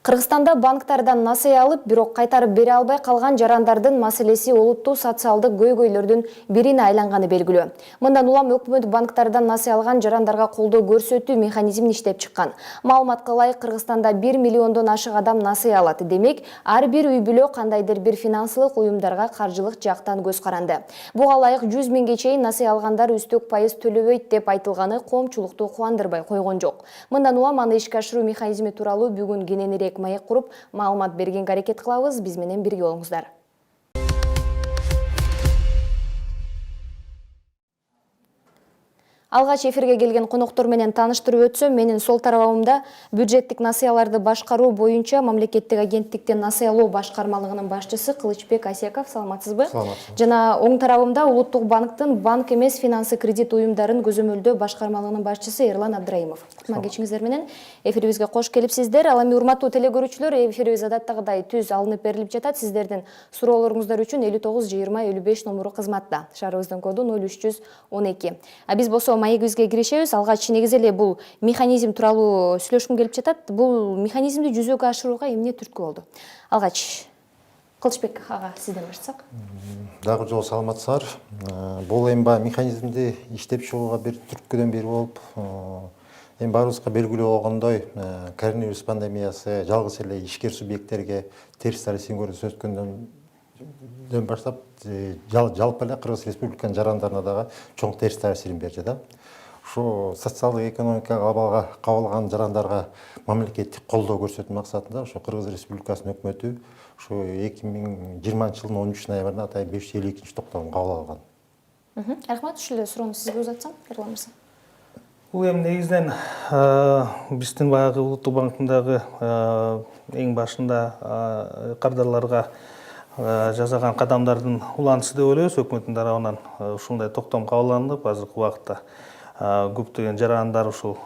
Кыргызстанда банктардан насыя алып, бирок кайтарып бере албай калган жарандардын маселеси олуттуу социалдык көйгөйлөрдүн бирине айланганы белгилүү. Мындан улам өкмөт банктардан насыя алган жарандарга колдоо көрсөтүү механизмин иштеп чыккан. Маалыматка ылайык, Кыргызстанда 1 миллиондон ашык адам насыя алат. Демек, ар бир үй бүлө кандайдыр бир финансылык уюмдарга каржылык жактан көз каранды. Буга ылайык 100 миңге чейин насыя алгандар үстөк пайыз төлөбөйт деп айтылганы коомчулукту кубандырбай койгон жок. Мындан улам аны ишке ашыруу механизми тууралуу бүгүн кененирээк маек куруп, маалымат бергенге аракет кылабыз. Биз менен бирге болуңуздар. Алгач эфирге келген коноктор менен тааныштырып өтсөм, менин сол тарабымда бюджеттик насыяларды башкаруу боюнча мамлекеттик агенттиктен насыялоо башкармалыгынын башчысы Кылычбек Асеков. Саламатсызбы? Саламатсыз. Жана оң тарабымда Улуттук банктын банк эмес финансы кредит уюмдарын көзөмөлдөө башкармалыгынын башчысы Эрлан Абдраимов. Кутман кечиңиздер менен эфирибизге кош келипсиздер. Ал эми урматтуу телегөрүүчүлөр, эфирибиз адаттагыдай түз алынып берилип жатат. Сиздердин суроолоруңуздар үчүн 59 20 55 номуру кызматта. Шаарыбыздын коду 0312. А биз болсо маегибизге киришебиз. Алгач негизи эле бул механизм тууралуу сүйлөшкүм келип жатат. Бул механизмди жүзөгө ашырууга эмне түрткү болду? Алгач Кылычбек ага сизден баштасак. Дагы жол саламатсыздар. Бул эми механизмди иштеп чыгууга бир түрткүдөн бири болуп, эми баарыбызга белгилүү болгондой, коронавирус пандемиясы жалгыз эле ишкер субъекттерге терс таасирин көрсөткөндөн баштап жалпы эле Кыргыз Республиканын жарандарына дагы чоң терс таасирин берди да. Ошо социалдык экономикага абалга кабылган жарандарга мамлекеттик колдоо көрсөтүү максатында ошо Кыргыз Республикасынын өкмөтү ошо 2020 жылдын 13 ноябрында атайын 552 токтомун кабыл алган. Рахмат, ушул эле суроону сизге узатсам, Эрлан мырза. Бул эми негизинен биздин баягы Улуттук банктагы эң башында кардарларга жасаган кадамдардын улантысы деп ойлойбуз. Өкмөттүн тарабынан ушундай токтом кабыл алынып, азыркы убакытта көптөгөн жарандар ушул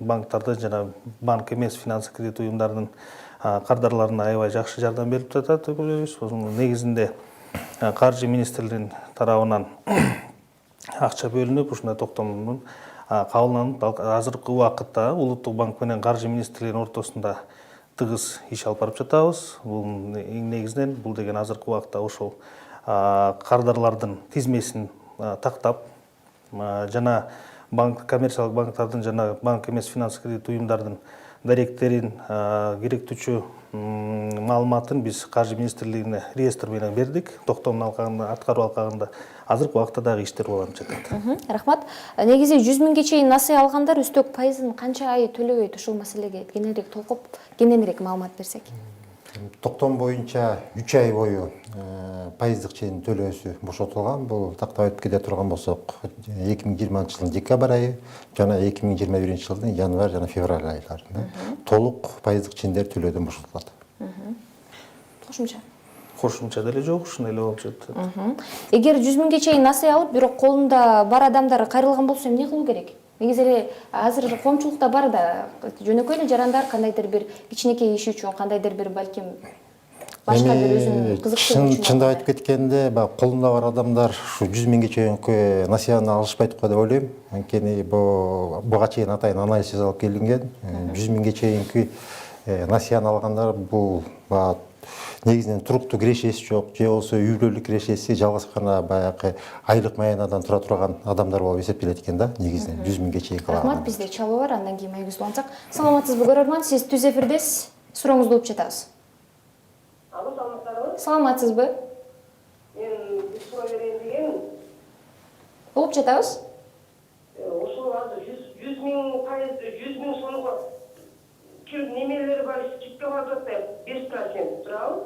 банктарды жана банк эмес финансы кредит уюмдарынын кардарларына аябай жакшы жардам берип жатат деп ойлойбуз. Ошонун негизинде Каржы министрлигинин тарабынан акча бөлүнүп, ушундай токтомдун кабылданып, азыркы убакытта Улуттук банк менен Каржы министрлигинин ортосунда тыгыз иш алып барып жатабыз. Бул негизинен бул деген азыркы убакытта ошол кардарлардын тизмесин тактап, жана коммерциялык банктардын жана банк эмес финансы кредит уюмдардын даректерин, керектүүчү маалыматын биз Каржы министрлигине реестр менен бердик. Токтомдун алкагында, аткаруу алкагында азыркы убакытта дагы иштер болуп жатат. Рахмат. Негизи 100 миңге чейин насыя алгандар үстөк пайызын канча ай төлөбөйт? Ушул маселеге кененирээк толкуп, кененирээк маалымат берсек. Токтом боюнча 3 ай бою пайыздык чейин төлөөсү бошотулган. Бул тактап өтүп кете турган болсок, 2020 жылдын декабрь айы жана 2021 жылдын январь жана февраль айларында толук пайыздык чейиндер төлөөдөн бошотулат. Кошумча Деле жок, ушундай эле болуп жатат. Эгер 100 миңге чейин насыя алып, бирок колунда бар адамдар кайрылган болсо эмне кылуу керек? Негизи эле азыр коомчулукта бар да, жөнөкөй эле жарандар кандайдыр бир кичинекей иш үчүн, кандайдыр бир балким башка бир өзүнүн кызыктыгы үчүн. Чындап айтып кеткенде, колунда бар адамдар ушу 100 миңге чейинки насыяны алышпайт го деп ойлойм. Анткени буга чейин атайын анализ жасалып келинген. 100 миңге чейинки насыяны алгандар бул негизинен туруктуу кирешеси жок, же болбосо үй бүлөлүк кирешеси жалгыз гана баягы айлык маянадан тура турган адамдар болуп эсептелет экен да, негизинен 100 миңге чейинки алган. Рахмат, бизде чалуу бар, андан кийин маегибизди улантсак. Саламатсызбы, көрөрман? Сиз түз эфирдесиз. Сурооңузду угуп жатабыз. Алло, саламатсызбы? Саламатсызбы? Мен бир суроо берейин дегем. Угуп жатабыз. Ошол азыр 100 миң пайызды 100 миң сомго кирип немелери бар чипке барып атпайбы? 5% туурабы?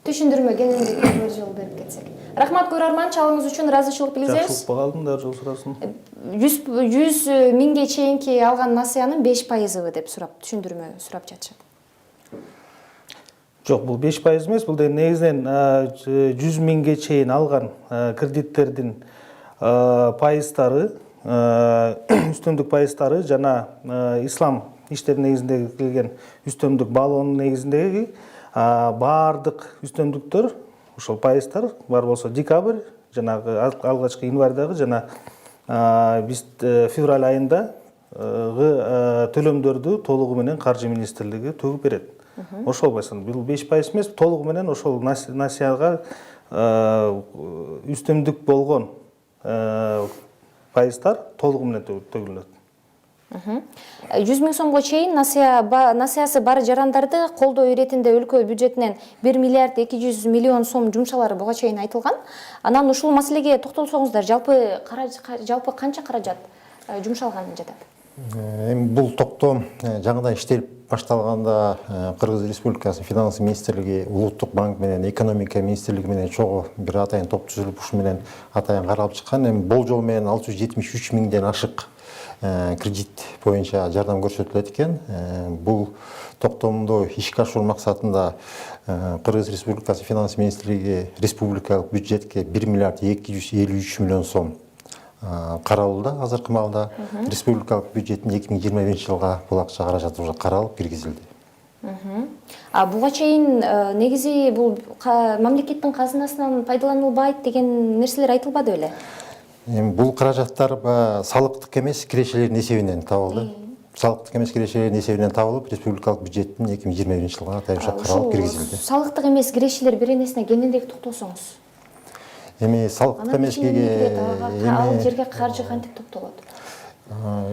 Түшүндүрмө кененирээк бир жол берип кетсек. Рахмат, көрөрман, чалууңуз үчүн ыраазычылык билдиребиз. Жакшы угуп калдым да, жол сурасын. 100 миңге чейинки алган насыянын 5%бы деп сурап, түшүндүрмө сурап жатышат. Жок, бул 5% эмес, бул негизинен 100 миңге чейин алган кредиттердин пайыздары, үстөмдүк пайыздары жана ислам иштери негизинде келген үстөмдүк баалоонун негизиндеги баардык үстөмдүктөр, ошол пайыздар бар болсо декабрь жана алгачкы январьдагы жана биз февраль айында төлөмдөрдү толугу менен каржы министрлиги төгүп берет. Ошол байсын бул 5% эмес, толугу менен ошол насыяга үстөмдүк болгон пайыздар толугу менен төгүлөт. 100 миң сомго чейин насыясы бар жарандарды колдоо иретинде өлкө бюджетинен 1 миллиард 200 миллион сом жумшалары буга чейин айтылган. Анан ушул маселеге токтолсоңуздар, жалпы канча каражат жумшалган жатат? Эми бул токтом жаңыдан иштелип башталганда Кыргыз Республикасынын финанс министрлиги, Улуттук банк менен экономика министрлиги менен чогуу бир атайын топ түзүлүп ушу менен атайын каралып чыккан. Эми болжол менен 673 миңден ашык кредит боюнча жардам көрсөтүлөт экен. Бул токтомду ишке ашыруу максатында Кыргыз Республикасы финанс министрлиги республикалык бюджетке 1 миллиард 253 миллион сом каралууда. Азыркы маалда республикалык бюджеттин 2021 жылга бул акча каражаты уже каралып киргизилди. Буга чейин негизи бул мамлекеттин казынасынан пайдаланылбайт деген нерселер айтылбады беле? Бул каражаттар салыктык эмес кирешелердин эсебинен табылды. Салыктык эмес кирешелердин эсебинен табылып, республикалык бюджеттин 2021 жылга атайын каралып киргизилди. Салыктык эмес кирешелер беренесине кененирээк токтолсоңуз. Эми салыктык эмескеге ал жерге каржы кантип топтолот?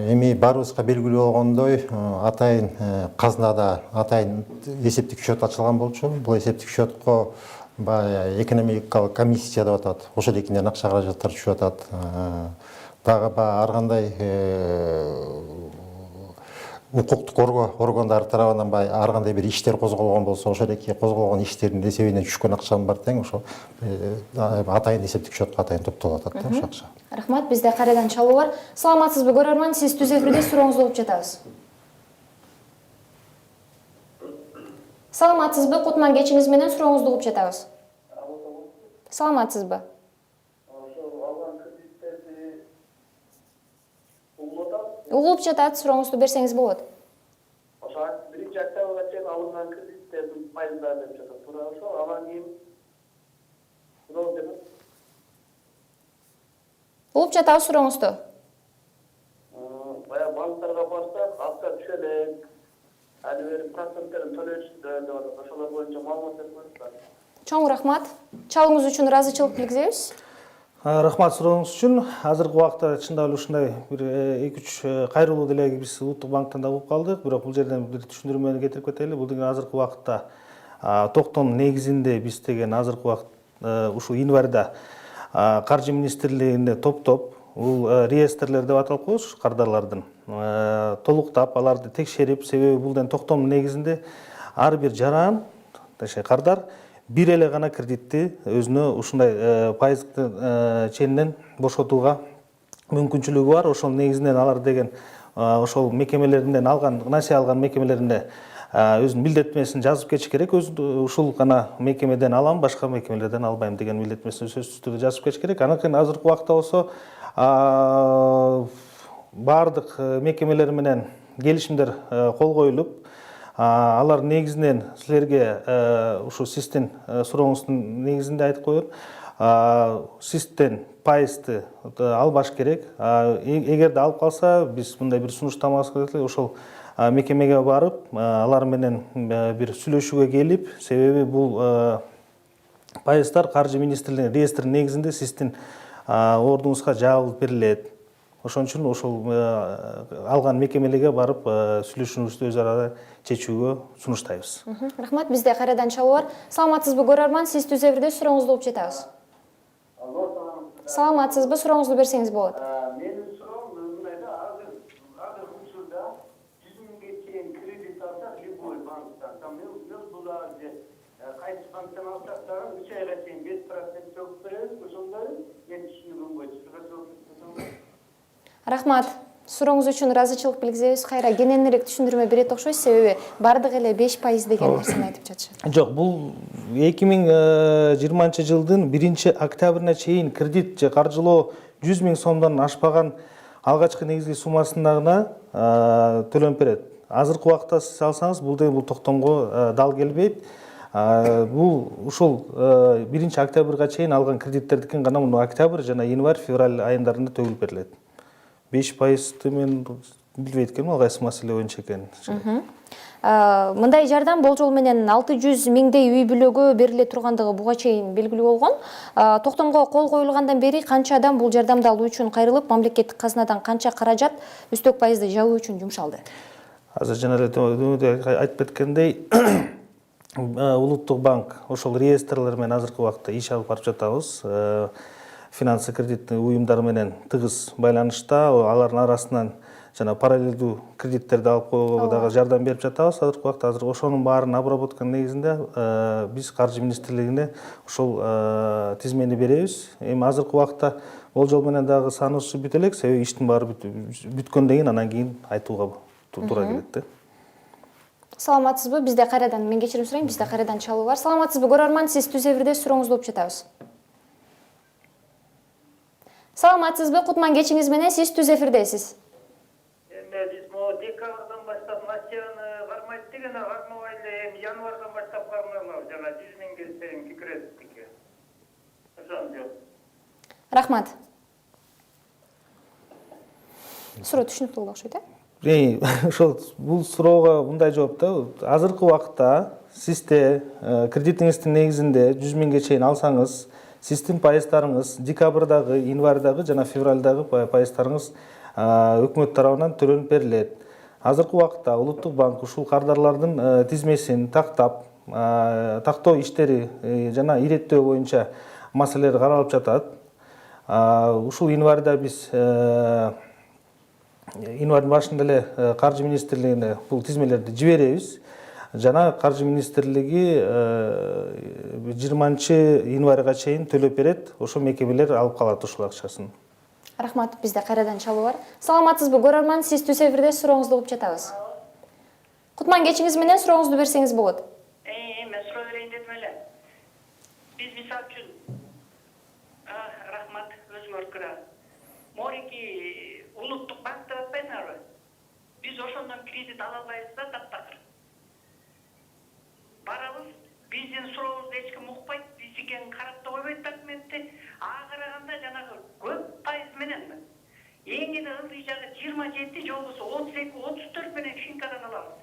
Эми баарыбызга белгилүү болгондой, атайын казынада атайын эсептик счет ачылган болчу. Бул эсептик счетко экономикалык комиссия деп атат. Ошол экинен акча каражаттар түшүп атат. Дагы ар кандай укуктук органдар тарабынан ар кандай бир иштер козголгон болсо, ошол эки козголгон иштердин эсебинен түшкөн акчанын бар тең ошол атайын эсептик счетко атайын топтолуп атат да ошол акча. Рахмат, бизде кайрадан чалуу бар. Саламатсызбы көрөрман, сиз түз эфирде сурооңузду угуп жатабыз. Саламатсызбы, Кутман кечиңиз менен сурооңузду угуп жатабыз. Саламатсызбы? Угулуп жатат, сурооңузду берсеңиз болот. Ошо биринчи октябрга чейин алынган кредиттердин пайыздары деп жатат. Туура ошол, анан кийин Угуп жатабыз сурооңузду. Баягы банктарга барсак, акча түшө элек, али бери проценттерин төлөшүптүр деп атат. Ошолор боюнча маалымат берип коюңуздар. Чоң рахмат. Чалууңуз үчүн ыраазычылык билдиребиз. Рахмат сурооңуз үчүн. Азыркы убакта чындап эле ушундай бир 2-3 кайрылуу делеги биз Улуттук банктан да угуп калдык. Бирок бул жерден бир түшүндүрмөнү кетирип кетели. Бул деген азыркы убакта токтом негизинде биз деген азыркы убакта ушул январда каржы министрлигинде топтоп, бул реестрлер деп аталып коебуз, кардарлардын толуктап, аларды текшерип, себеби бул деген токтом негизинде ар бир жаран, кардар бир эле гана кредитти өзүнө ушундай пайыздык ченинен бошотууга мүмкүнчүлүгү бар. Ошол негизинен алар деген ошол мекемелеринен алган, насыя алган мекемелерине өзүнүн билдетмесин жазып кетиш керек. Ушул гана мекемеден алам, башка мекемелерден албайм деген билдетмесин сөзсүз түрдө жазып кетиш керек. Анан кийин азыркы убакта болсо баардык мекемелер менен келишимдер кол коюлуп, алар негизинен силерге ушу сиздин сурооңуздун негизинде айтып коеюн. Сизден пайызды албаш керек. Эгерде алып калса, биз мындай бир сунуштамабыз керек. Ошол мекемеге барып, алар менен бир сүйлөшүүгө келип, себеби бул пайыздар каржы министрлигинин реестринин негизинде сиздин ордуңузга жабылып берилет. Ошон үчүн ошол алган мекемелерге барып сүйлөшүүңүздү өз ара чечүүгө сунуштайбыз. Рахмат, бизде кайрадан чалуу бар. Саламатсызбы көрөрман, сиз түз эфирде сурооңузду угуп жатабыз. Саламатсызбы, сурооңузду берсеңиз болот. Менин суроом мындай да, азыр учурда 100 миңге чейин кредит алсак, любой банктан, там Мелбулар же кайсы банктан алсак дагы 3 айга чейин 5% төгүп беребиз. Ошондой мен түшүнүгүм боюнча. Рахмат. Сурооңуз үчүн ыраазычылык билдиребиз. Кайра кененирээк түшүндүрмө берет окшойт, себеби бардык эле 5% деген нерсени айтып жатышат. Жок, бул 2020 жылдын 1 октябрына чейин кредит же каржылоо 100 миң сомдон ашпаган алгачкы негизги суммасына гана төлөнүп берет. Азыркы убакта сиз алсаңыз, бул деген бул токтомго дал келбейт. Бул ушул 1 октябрга чейин алган кредиттердикин гана октябрь жана январь, февраль айындарында төгүлүп берилет. 5%-ды мен билбейт экенмин ал кайсы маселе боюнча экенин. Мындай жардам болжол менен 600 миңдей үй бүлөгө бериле тургандыгы буга чейин белгилүү болгон. Токтомго кол коюлгандан бери канча адам бул жардамды алуу үчүн кайрылып, мамлекеттик казнадан канча каражат үстөк пайызды жабуу үчүн жумшалды? Азыр жана эле айтып кеткендей, Улуттук банк ошол реестрлер менен азыркы убакытта иш алып барып жатабыз. Финансы кредиттик уюмдар менен тыгыз байланышта, алардын арасынан жана параллелдүү кредиттерди алып коюуга дагы жардам берип жатабыз. Азыркы убакта азыр ошонун баарын обработканын негизинде биз Каржы министрлигине ошол тизмени беребиз. Эми азыркы убакта болжол менен дагы санаусу бүтө элек, себеби иштин баары бүткөндөн кийин анан кийин айтууга туура келет да. Саламатсызбы? Бизде кайрадан, мен кечирим сурайм, бизде кайрадан чалуу бар. Саламатсызбы, көрөрман, сиз түз эфирде сурооңузду угуп жатабыз. Саламатсызбы, Кутман кечиңиз менен сиз түз эфирдесиз. Биз могу декабрдан баштап Насияны кармайт деген кармабай эле эми январдан баштап кармайлап жана 100 миңге чейинки кредиттики. Ошон жок. Рахмат. Суроо түшүнүктүү болду окшойт, Ошол бул суроого мындай жооп да. Азыркы убакта сизде кредитиңиздин негизинде 100 миңге чейин алсаңыз, сиздин пайыздарыңыз декабрдагы, январдагы жана февралдагы пайыздарыңыз өкмөт тарабынан төлөнүп берилет. Азыркы убакта Улуттук банк ушул кардарлардын тизмесин тактоо иштери жана иреттөө боюнча маселелер каралып жатат. Ушул январда биз январдын башында эле Каржы министрлигине бул тизмелерди жиберебиз. Жана Каржы министрлиги 20-январга чейин төлөп берет. Ошо мекемелер алып калат ушул акчасын. Рахмат, бизде кайрадан чалуу бар. Саламатсызбы, көрөрман, сиз түз эфирде сурооңузду угуп жатабыз. Кутман кечиңиз менен сурооңузду берсеңиз болот. Мен суроо берейин дедим эле. Биз мисалы үчүн рахмат өзүңөргө. Морики Улуттук банк деп атпайсыңарбы? Биз ошондон кредит ала албайбыз да таптакыр. Барабыз, биздин сурообузду эч ким укпайт, биздикин карап да койбойт документти. Ага караганда жанагы көп пайыз менен эң эле ылдый жагы 27, же болбосо 32-34 менен шинкадан алабыз.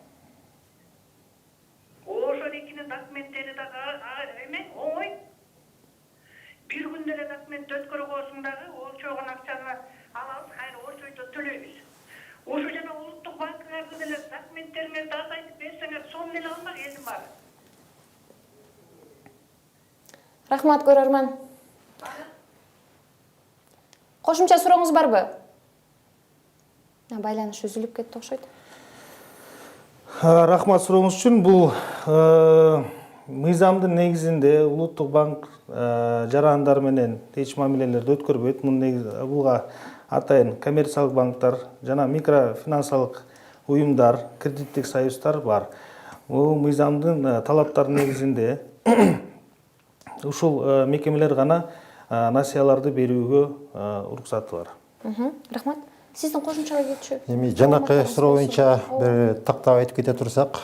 Ошол экинин документтери дагы эме оңой. Бир күндө эле документ өткөрүп коесуң дагы, олчогон акчаны алабыз, кайра орчойто төлөйбүз. Ошо жана Улуттук банкыңарды деле документтериңерди азайтып берсеңер, сонун эле алмак элдин баары. Рахмат, көрөрман. Кошумча сурооңуз барбы? Байланыш үзүлүп кетти окшойт. Рахмат сурооңуз үчүн. Бул мыйзамдын негизинде Улуттук банк жарандар менен эч мамилелерди өткөрбөйт. Буга атайын коммерциялык банктар жана микрофинансылык уюмдар, кредиттик союздар бар. Бул мыйзамдын талаптарынын негизинде ушул мекемелер гана насыяларды берүүгө уруксаты бар. Рахмат. Сиздин кошумчага кетчү. Эми жанакы суроо боюнча бир тактап айтып кете турсак,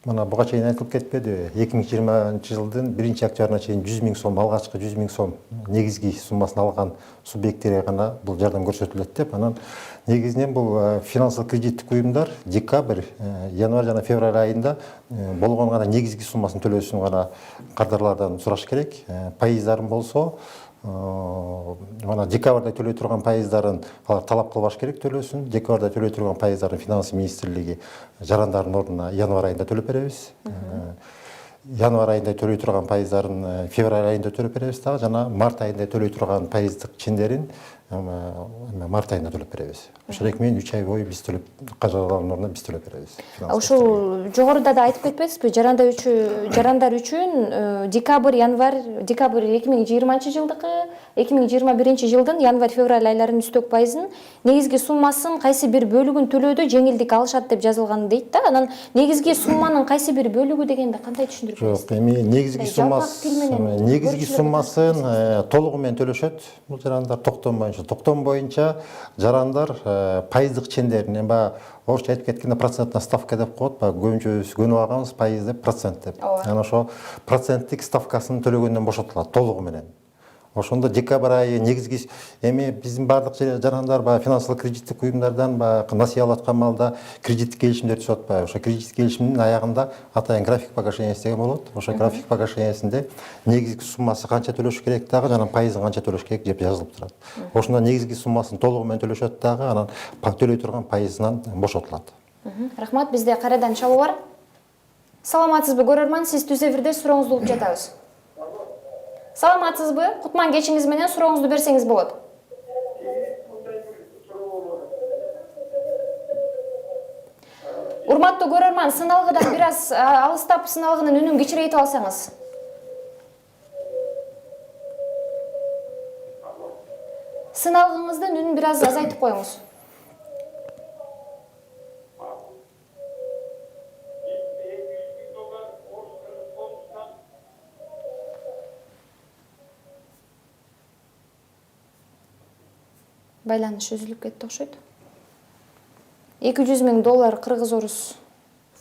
мына буга чейин айтылып кетпеди. 2020 жылдын 1-октябрына чейин 100 миң сом, алгачкы 100 миң сом негизги суммасын алган субъекттерге гана бул жардам көрсөтүлөт деп. Анан негизинен бул финансылык кредиттик уюмдар декабрь, январь жана февраль айында болгон гана негизги суммасын төлөөсүн гана кардарлардан сураш керек. Пайыздарын болсо мана декабрда төлөй турган пайыздарын алар талап кылбаш керек төлөөсүн. Декабрда төлөй турган пайыздарын финансы министрлиги жарандардын ордуна январь айында төлөп беребиз. Январь айында төлөй турган пайыздарын февраль айында төлөп беребиз дагы, жана март айында төлөй турган пайыздык чендерин март айында төлөп беребиз. Ошол 3 ай бою биз төлөп, каржылардын ордуна биз төлөп беребиз. Ушул жогоруда да айтып кетпедизби? Жарандар үчүн декабрь 2020 жылдыкы, 2021 жылдын январь-февраль айларынын үстөк пайызын, негизги суммасын кайсы бир бөлүгүн төлөөдө жеңилдик алышат деп жазылган дейт да. Анан негизги сумманын кайсы бир бөлүгү дегенде кандай түшүндүрүп бересиз? Жок, эми негизги суммасын толугу менен төлөшөт бул жарандар токтом боюнча. Токтом боюнча жарандар пайыздык чендерин, эми орусча айтып кеткенде процентная ставка деп коет, көбүнчөбүз көнүп алганбыз пайыз деп, процент деп. Анан ошо проценттик ставкасын төлөгөндөн бошотулат толугу менен. Ошондо декабрь айы негизги эми биздин баардык жарандар баягы финансылык кредиттик уюмдардан баягы насыя алып аткан маалда кредиттик келишимдер түзүп атпайбы. Ошо кредиттик келишимдин аягында атайын график погашениясы деген болот. Ошо график погашениясинде негизги суммасы канча төлөш керек дагы, жана пайызын канча төлөш керек деп жазылып турат. Ошондо негизги суммасын толугу менен төлөшөт дагы, анан төлөй турган пайызынан бошотулат. Рахмат, бизде кайрадан чалуу бар. Саламатсызбы көрөрман, сиз түз эфирде сурооңузду угуп жатабыз. Саламатсызбы? Кутман кечиңиз менен сурооңузду берсеңиз болот. Урматтуу көрөрман, сыналгыдан бир аз алыстап сыналгынын үнүн кичирейтип алсаңыз. Сыналгыңыздын үнүн бир аз азайтып коюңуз. Байланыш үзүлүп кетти окшойт. 200 000 доллар Кыргыз Орус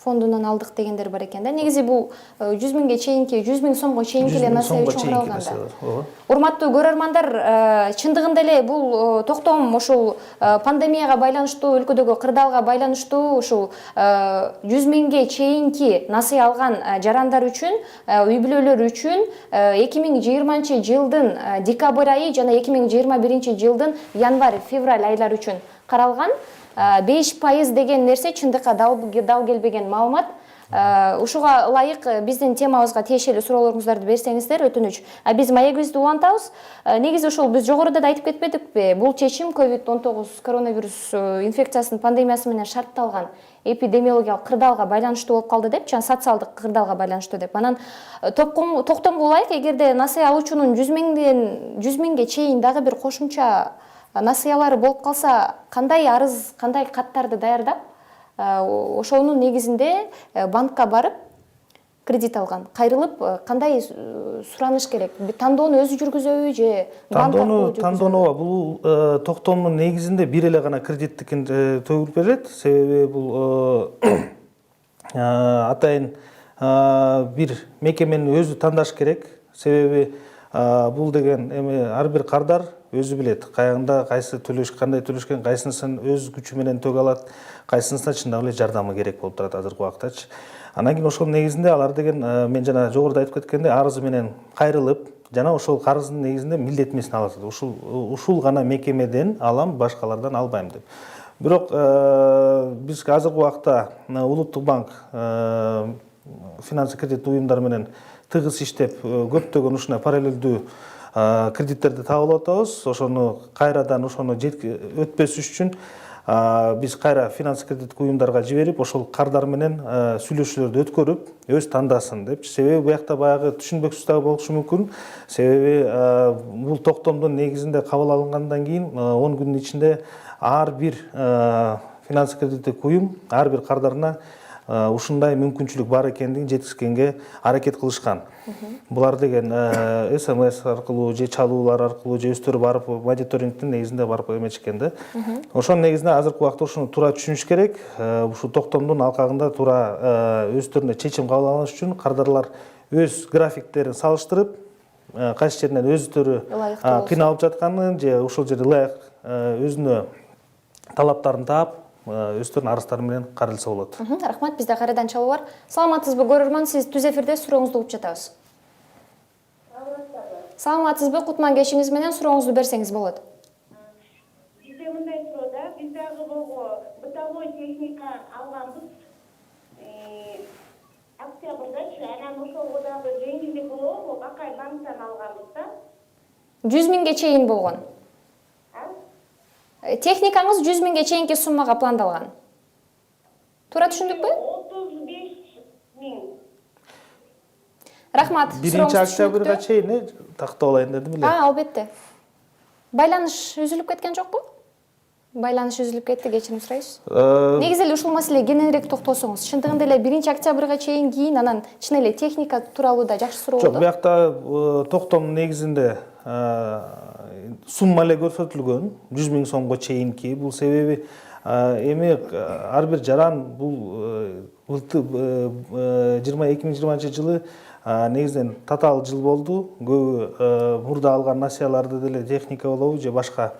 фондунан алдык дегендер бар экен да. Негизи бул 100 000ге чейинки, 100 000 сомго чейинки эле насыя үчүн каралган да. Урматтуу көрөрмандар, чындыгында эле бул токтом ушул пандемияга байланыштуу, өлкөдөгү кырдаалга байланыштуу ушул 100 000ге чейинки насыя алган жарандар үчүн, үй бүлөлөр үчүн 2020 жылдын декабрь айы жана 2021 жылдын январь-февраль айлары үчүн каралган. 5% деген нерсе чындыкка дал келбеген маалымат. Ушуга ылайык биздин темабызга тиешелүү суроолоруңуздарды берсеңиздер өтүнүч. Биз маегибизди улантабыз. Негизи ушул биз жогоруда да айтып кетпедикпи? Бул чечим COVID-19 коронавирус инфекциясынын пандемиясы менен шартталган эпидемиологиялык кырдаалга байланыштуу болуп калды деп, жана социалдык кырдаалга байланыштуу деп. Анан токтомго ылайык, эгерде насыя алуучунун 100 000ге чейин дагы бир кошумча насыялары болуп калса, кандай арыз, кандай каттарды даярдап, ошонун негизинде банкка барып кредит алган, кайрылып кандай сураныш керек? Тандоону өзү жүргүзөбү же банк аркылуу жүргүзөбү? Тандоону бул токтомдун негизинде бир эле гана кредиттикин төгүлүп берет. Себеби бул атайын бир мекеменин өзү тандаш керек. Себеби бул деген эми ар бир кардар өзү билет. Каягында кайсы төлөш, кандай төлөшкөн, кайсынысын өз күчү менен төгө алат, кайсынысына чындап эле жардамы керек болуп турат азыркы убактачы. Анан кийин ошол негизинде алар деген мен жана жогоруда айтып кеткендей арызы менен кайрылып, жана ошол карыздын негизинде милдеттенмесин алат. Ушул гана мекемеден алам, башкалардан албайм деп. Бирок биз азыркы убакта Улуттук банк финансы кредит уюмдары менен тыгыз иштеп, көптөгөн ушундай параллелдүү кредиттерди таап алып атабыз. Ошону кайрадан өтпөс үчүн биз кайра финансы кредиттик уюмдарга жиберип, ошол кардар менен сүйлөшүүлөрдү өткөрүп, өз тандасын деп. Себеби буякта баягы түшүнбөксүз дагы болушу мүмкүн. Себеби бул токтомдун негизинде кабыл алынгандан кийин 10 күндүн ичинде ар бир финансы кредиттик уюм ар бир кардарына ушундай мүмкүнчүлүк бар экендигин жеткизгенге аракет кылышкан. Булар деген СМС аркылуу же чалуулар аркылуу же өздөрү барып мониторингтин негизинде барып эметишкен да. Ошонун негизинде азыркы убакта ушуну туура түшүнүш керек. Ушул токтомдун алкагында туура өздөрүнө чечим кабыл алыш үчүн кардарлар өз графиктерин салыштырып, кайсы жеринен өздөрү кыйналып жатканын же ушул жерде ылайык өзүнө талаптарын таап, өздөрүнүн арыздары менен каралса болот. Рахмат, бизде кайрадан чалуу бар. Саламатсызбы көрөрман, сиз түз эфирде сурооңузду угуп жатабыз. Саламатсызбы, Кутман кечиңиз менен сурооңузду берсеңиз болот. Бизде мындай суроо да, биз дагы болгу бытовой техника алганбыз. Октябрдачы, анан ошого дагы жеңилдик болобу? Бакай банктан алганбыз да. 100 000ге чейин болгон. Техникаңыз 100 000ге чейинки суммага пландалган. Туура түшүндүкпү? 35 000. Рахмат. 1-октябрга чейин тактап алайын дедим эле. Албетте. Байланыш үзүлүп кеткен жокпу? Байланыш үзүлүп кетти, кечирим сурайбыз. Негизи эле ушул маселеге кененирээк токтолсоңуз, чындыгында эле 1-октябрга чейин кийин анан чын эле техника тууралуу да жакшы суроо болду. Жок, буякта токтомдун негизинде сумма эле көрсөтүлгөн 100 000 сомго чейинки. Бул себеби Эми ар бир жаран бул 2020 жылы негизинен татаал жыл болду. Көбү мурда алган насыяларды деле техника болобу же башка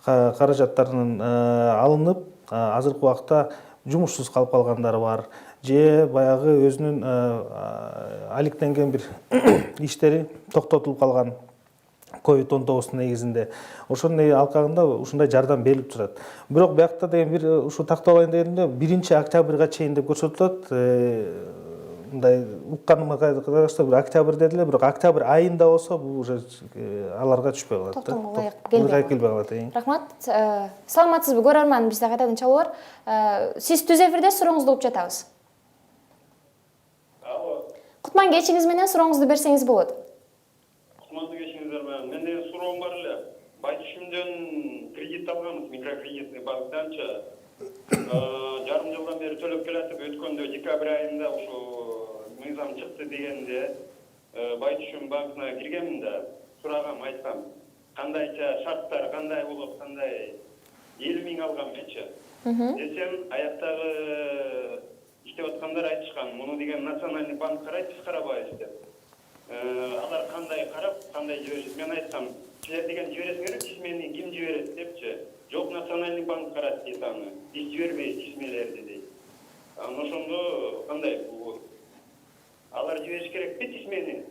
каражаттардын алынып, азыркы убакта жумушсуз калып калгандары бар. Же баягы өзүнүн алектенген бир иштери токтотулуп калган COVID-19 негизинде. Ошонун алкагында ушундай жардам берилип турат. Бирок биякта деген бир ушу такталайын дегенде 1 октябрга чейин деп көрсөтүлөт. Мындай укканыма карашта бир октябрь дедилер, бирок октябрь айында болсо бул уже аларга түшпөй калат. Токтомго ылайык келбей калат. Рахмат. Саламатсызбы көрөрман, бизде кайтадан чалуу бар. Сиз түз эфирде сурооңузду угуп жатабыз. Алло. Кутман кечиңиз менен сурооңузду берсеңиз болот. Кутмандуу кечиңиздер менен. Менде суроом бар эле. Байтүшүмдөн кредит алганбыз, микрокредитный банктанчы. Жарым жылдан бери төлөп келатып, өткөндө декабрь айында ушу мыйзам чыкты дегенде Байтүшүм банкына киргенмин да, сурагам, айткам, кандайча шарттар, кандай болот, кандай 50 миң алгам менчи. Десем, аяктагы иштеп аткандар айтышкан, муну деген национальный банк карайт, биз карабайбыз деп. Алар кандай карап, кандай жиберишет. Мен айткам, силер деген жибересиңер, письмени ким жиберет депчи. Жок, национальный банк карат дейт аны. Биз жибербейбиз письмелерди дейт. Ошондо кандай бул? Алар жибериш керекпи письмени?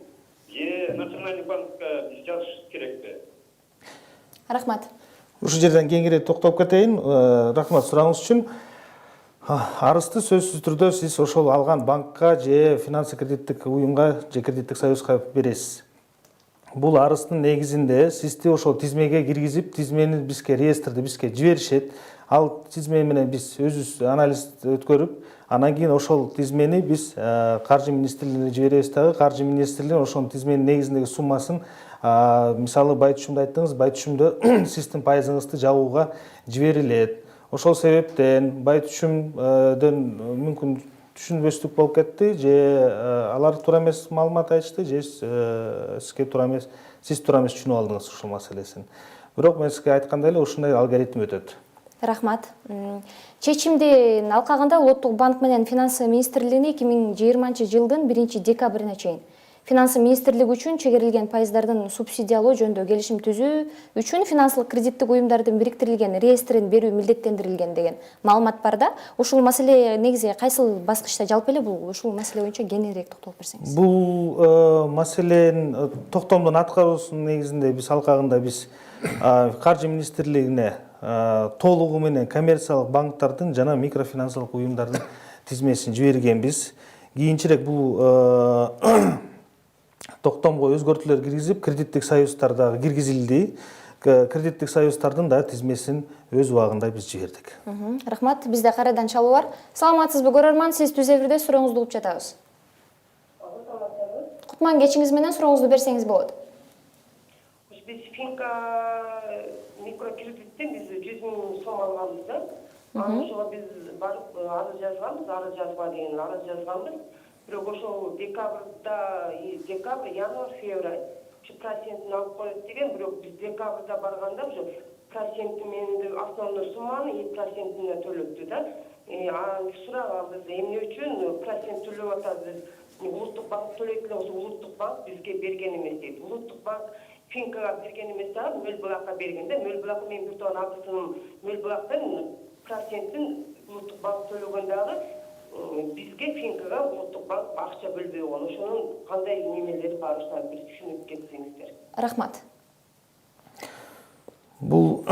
Же национальный банкка биз жазыш керекпи? Рахмат. Ушул жерден кеңири токтоп кетейин. Рахмат сурооңуз үчүн. Арызды сөзсүз түрдө сиз ошол алган банкка же финансы кредиттик уюмга же кредиттик союзга бересиз. Бул арыздын негизинде сизди ошол тизмеге киргизип, тизмени бизге реестрди бизге жиберишет. Ал тизме менен биз өзүбүз анализ өткөрүп, анан кийин ошол тизмени биз каржы министрлигине жиберебиз дагы. Каржы министрлиги ошонун тизменин негизиндеги суммасын, мисалы Байтүшүмдү айттыңыз, Байтүшүмдө сиздин пайызыңызды жабууга жиберилет. Ошол себептен Байтүшүмдөн мүмкүн түшүнбөстүк болуп кетти, же алар туура эмес маалымат айтышты, же сизге туура эмес, сиз туура эмес түшүнүп алдыңыз ушул маселесин. Бирок мен сизге айткандай эле ушундай алгоритм өтөт. Рахмат. Чечимдин алкагында Улуттук банк менен Финансы министрлигине 2020 жылдын 1 декабрына чейин Финансы министрлиги үчүн чегерилген пайыздардын субсидиялоо жөнүндө келишим түзүү үчүн финансылык кредиттик уюмдардын бириктирилген реестрин берүү милдеттендирилген деген маалымат бар да. Ушул маселе негизи кайсыл баскычта жалпы эле бул ушул маселе боюнча кеңирээк токтолуп берсеңиз. Бул маселенин токтомдун аткаруусунун негизинде биз алкагында биз каржы министрлигине толугу менен коммерциялык банктардын жана микрофинансылык уюмдардын тизмесин жибергенбиз. Кийинчерээк бул токтомго өзгөртүүлөр киргизип, кредиттик союздар дагы киргизилди. Кредиттик союздардын да тизмесин өз убагында биз жибердик. Рахмат. Бизде кайрадан чалуу бар. Саламатсызбы көрөрман, сиз түз эфирде сурооңузду угуп жатабыз. Кутман кечиңиз менен сурооңузду берсеңиз болот. Biz Finka mikrokreditten biz 100 000 сом алганбыз да. Ошого биз барып арыз жазганбыз деген Бирок ошол декабрь, январь, февраль процентин алып коет деген, бирок биз декабрда барганда уже проценти менен основной сумманы и процентине төлөптү да. Сураганбыз эмне үчүн процент төлөп атабыз? Улуттук банк төлөйт эле, Улуттук банк бизге берген эмес дейт. Улуттук банк Финкага берген эмес да, Мөлбулакка бергенде, Мөлбулак мен бир тон абысынын Мөлбулактын процентин Улуттук банк төлөгөн дагы бизге Финкага Улуттук банк акча бөлбөй койгон. Ошонун кандай немелери бар, ошону бир түшүнүп кетсеңиздер. Рахмат. Бул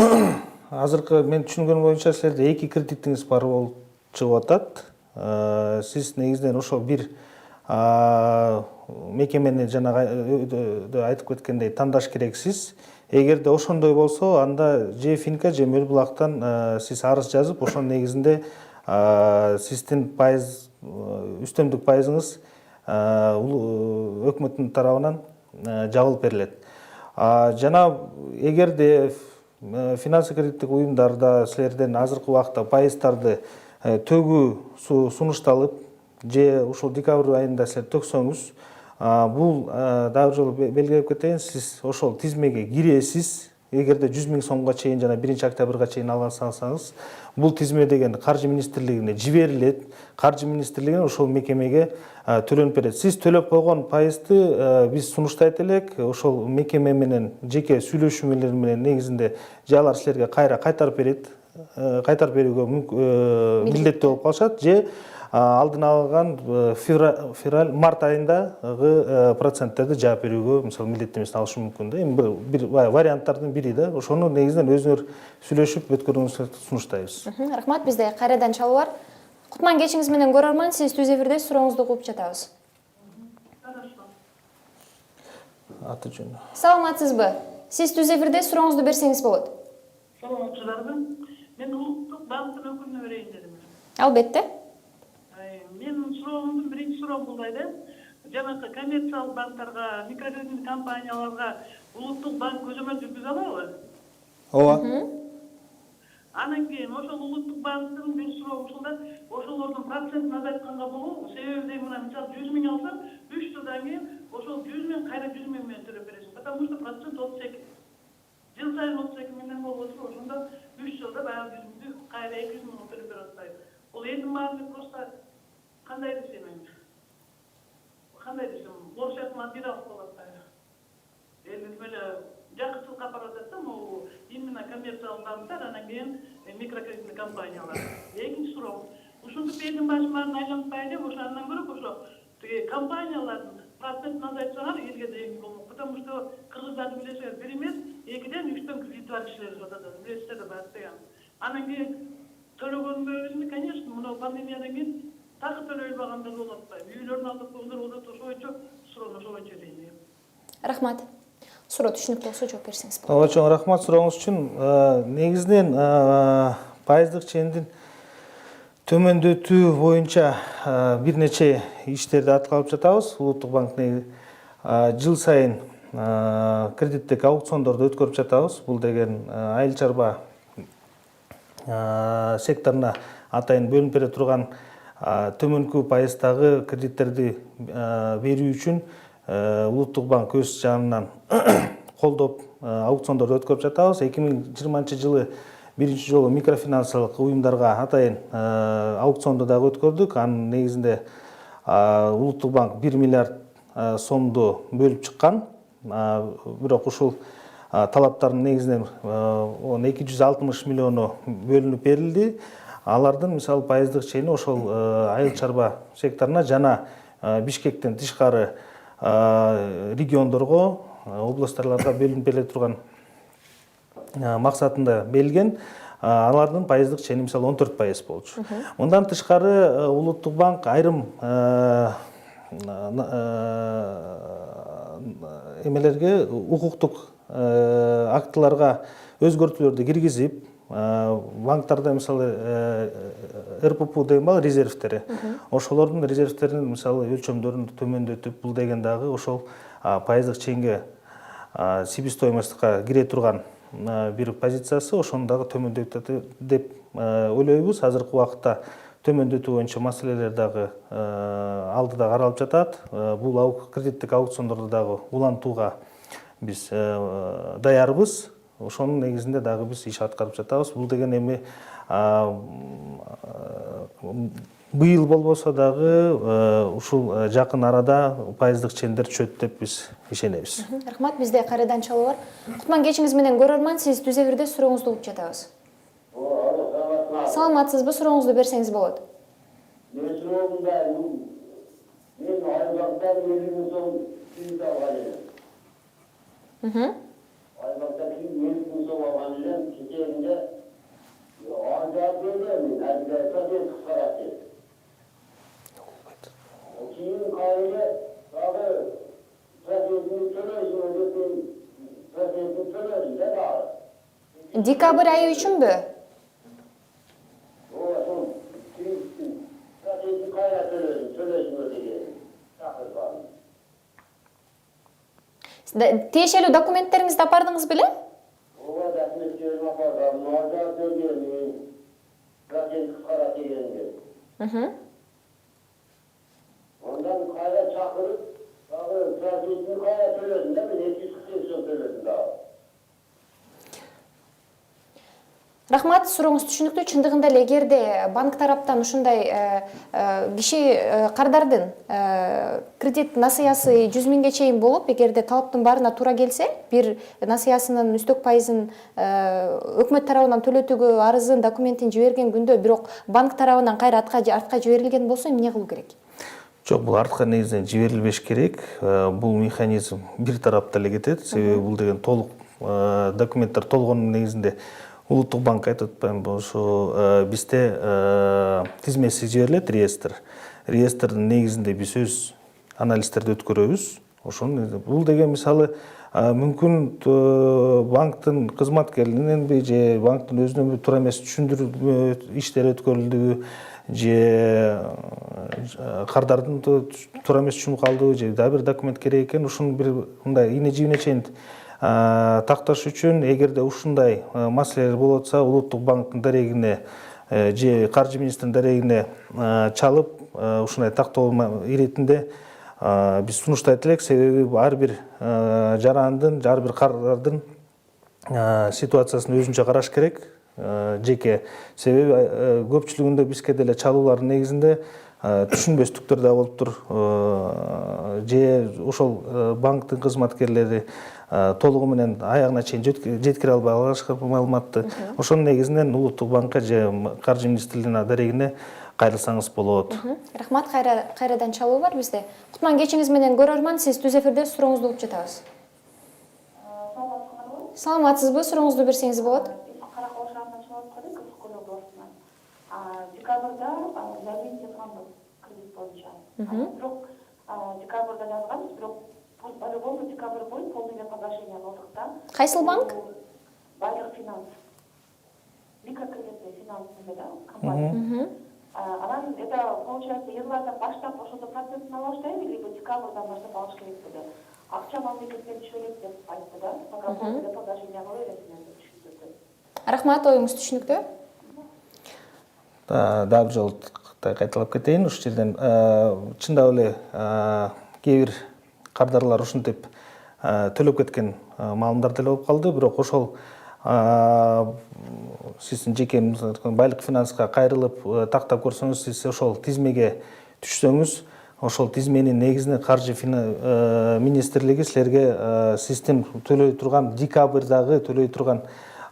азыркы мен түшүнгөнүм боюнча силерде эки кредитиңиз бар болуп чыгып атат. Сиз негизинен ошол бир мекемени жана айтып кеткендей тандаш керексиз. Эгерде ошондой болсо, анда же Финка же Мөлбулактан сиз арыз жазып, ошонун негизинде сиздин пайыз үстөмдүк пайызыңыз өкмөттүн тарабынан жабылып берилет. Жана эгерде финансы кредиттик уюмдарда силерден азыркы убакта пайыздарды төгүү сунушталып, же ушул декабрь айында силер төксөңүз, бул дагы жолу белгилеп кетейин, сиз ошол тизмеге киресиз, эгерде 100 000 сомго чейин жана 1 октябрга чейин алга салсаңыз, бул тизме деген Каржы министрлигине жиберилет. Каржы министрлигинен ошол мекемеге төлөнүп берет. Сиз төлөп койгон пайызды биз сунуштайт элек, ошол мекеме менен жеке сүйлөшүүлөр менен негизинде же алар силерге кайра кайтарып берет, кайтарып берүүгө милдеттүү болуп калышат, же алдын алган февраль март айындагы проценттерди жаап берүүгө мисалы милдеттемесин алышы мүмкүн да. Эми бир варианттардын бири да. Ошону негизинен өзүңөр сүйлөшүп өткөрүүңүздү сунуштайбыз. Рахмат, бизде кайрадан чалуу бар. Кутман кечиңиз менен көрөрман, сиз түз эфирде сурооңузду угуп жатабыз. Аты жөнү. Саламатсызбы? Сиз түз эфирде сурооңузду берсеңиз болот. Саламатсыздарбы? Мен улуттук банктын өкүлүнө берейин дедим. Албетте. Менин суроомдун биринчи суроом мындай да. Жанакы коммерциялык банктарга, микрокредит компанияларга улуттук банк көзөмөл жүргүзө алабы? Ооба. Анан кийин ошол улуттук банктын бир суроому ушул да, ошолордун процентин азайтканга болобу? Себеби мына мисалы 100 000 алсаң, 3 жылдан кийин ошол 100 000 кайра 100 000 менен төлөп бересиң. Потому что процент 32. Жыл сайын 32 миңден болуп отуруп, ошондо 3 жылда баягы 100 000 кайра 200 000 төлөп берип атпайбы. Бул эң маанилүү просто кандай десем эми? Кандай десем, борчакман бир алып болуп атпайбы. Элдин эле жакшылыкка апарып атат да, могу именно коммерциялык банктар, анан кийин микрокредитный компаниялар. Экинчи суроо. Ушинтип элдин башынан айланбай деп, ошондан көрөк ошо тиги компаниялардын процентин азайтсаңар элге да эң болмок. Потому что кыргыздарды билесиңер, бир эмес, экиден, үчтөн кредит бар кишилер жатат. Билесиздер да бар деген. Анан кийин төлөгөнбөбүзүн, конечно, мына пандемиядан кийин такы төлөй албагандар болуп атпайбы. Үйлөрүн алдып койгондар болуп атат, ошо боюнча суроону ошо боюнча берейин. Рахмат. Суроо түшүнүктүү болсо жооп берсеңиз болот. Ооба, чоң рахмат сурооңуз үчүн. Негизинен пайыздык чендин төмөндөтүү боюнча бир нече иштерди аткарып жатабыз. Улуттук банк жыл сайын кредиттик аукциондорду өткөрүп жатабыз. Бул деген айыл чарба секторуна атайын бөлүнүп бере турган төмөнкү пайыздагы кредиттерди берүү үчүн Улуттук банк өз жанынан колдоп аукциондорду өткөрүп жатабыз. 2020 жылы биринчи жолу микрофинансылык уюмдарга атайын аукционду дагы өткөрдүк. Анын негизинде Улуттук банк 1 миллиард сомду бөлүп чыккан. Бирок ушул талаптардын негизинен 260 миллиону бөлүнүп берилди. Алардын мисалы пайыздык чейини ошол айыл чарба секторуна жана Бишкектен тышкары региондорго, областтарга бөлүнүп бериле турган максатында берилген. Алардын пайыздык чейини мисалы 14% болчу. Мындан тышкары Улуттук банк айрым эмелерге, укуктук актыларга өзгөртүүлөрдү киргизип, банктарда мисалы РПП деген бар, резервтери. Ошолордун резервтеринин мисалы өлчөмдөрүн төмөндөтүп, бул деген дагы ошол пайыздык чейинге себестоимостька кире турган бир позициясы, ошону дагы төмөндөтөт деп ойлойбуз. Азыркы убакытта төмөндөтүү боюнча маселелер дагы алдыда каралып жатат. Бул кредиттик аукциондорду дагы улантууга биз даярбыз. Ошонун негизинде дагы биз иш аткарып жатабыз. Бул деген эми быйыл болбосо дагы ушул жакын арада пайыздык чендер түшөт деп биз ишенебиз. Рахмат, бизде кайрадан чалуу бар. Кутман кечиңиз менен көрөрман, сиз түз эфирде сурооңузду угуп жатабыз. Саламатсызбы? Сурооңузду берсеңиз болот. Мен суроомда мен айбактан 50 000 сом кредит алган элем. Айбактан 50 000 сом алган элем, кечээинде аңжап бердим, азыр процент кыскарат деп. Кийин кайра дагы процентин төлөйсүң деп процентин төлөдүм да дагы. Декабрь айы үчүнбү? Ошол кредиттин процентин кайра төлөйсүңөр деген такыр бар. Тиешелүү документтериңизди апардыңыз беле? Ооба, документтерим апардым. Аңжап бердим, процент кыскарат дегенде. Ondan kayra çakırıp, trafiğini kayra söylüyordum değil mi? 748 som söylüyordum daha. Рахмат, сурооңуз түшүнүктүү. Чындыгында эле эгерде банк тараптан ушундай киши кардардын кредит насыясы 100 миңге чейин болуп, эгерде талаптын баарына туура келсе, бир насыясынын үстөк пайызын өкмөт тарабынан төлөтүүгө арызын, документин жиберген күндө, бирок банк тарабынан кайра артка жиберилген болсо эмне кылуу керек? Жок, бул артка негизинен жиберилбеш керек. Бул механизм бир тарапта эле кетет. Себеби бул деген толук документтер толгонун негизинде Улуттук банк айтып атпаймынбы, ошо бизде тизмеси жиберилет, реестр. Реестрдин негизинде биз өз анализдерди өткөрөбүз. Ошону бул деген мисалы мүмкүн банктын кызматкериненби же банктын өзүнөн туура эмес түшүндүрүү иштери өткөрүлдүбү, же кардардын туура эмес түшүнүп же дагы бир документ керек экен, ушуну бир мындай ийне жибине чейин такташ үчүн, эгерде ушундай маселелер болуп атса, Улуттук банктын дарегине же Каржы министринин дарегине чалып, ушундай тактоо иретинде биз сунуштайт элек. Себеби ар бир жарандын, ар бир кардардын ситуациясын өзүнчө караш керек, жеке. Себеби көпчүлүгүндө бизге деле чалуулардын негизинде түшүнбөстүктөр да болуптур, же ошол банктын кызматкерлери толугу менен аягына чейин жеткире албай алышкан маалыматты. Ошонун негизинен Улуттук банкка же Каржы министрлигине дарегине кайрылсаңыз болот. Рахмат, кайрадан чалуу бар бизде. Кутман кечиңиз менен көрөрман, сиз түз эфирде сурооңузду угуп жатабыз. Саламатсызбы? Сурооңузду берсеңиз болот. Каракол шаарынан чалып калдык, Кызылкөл областынан. Декабрда заявление жазганбыз кредит боюнча. Бирок декабрда жазганбыз, бирок по-любому декабрь будет полное погашение алдык да. Кайсыл банк? Байлык финанс. Микрокредитный финансовый да, компания. Анан это получается январдан баштап ошондо процентин ала баштайбы, либо декабрдан баштап алыш керек dedi. Акча мамлекеттен түшө элек деп айтты да. Пока полное погашение кыла бересиң деп түшүндүрдү. Рахмат, оюңуз түшүнүктүү. Дагы бир жолу кайталап кетейин ушул жерден. Чындап эле кээ бир кардарлар ушинтип төлөп кеткен маалымдар деле болуп калды, бирок ошол сиздин жеке байлык финанска кайрылып тактап көрсөңүз, сиз ошол тизмеге түшсөңүз, ошол тизменин негизинен Каржы министрлиги силерге сиздин төлөй турган декабрдагы төлөй турган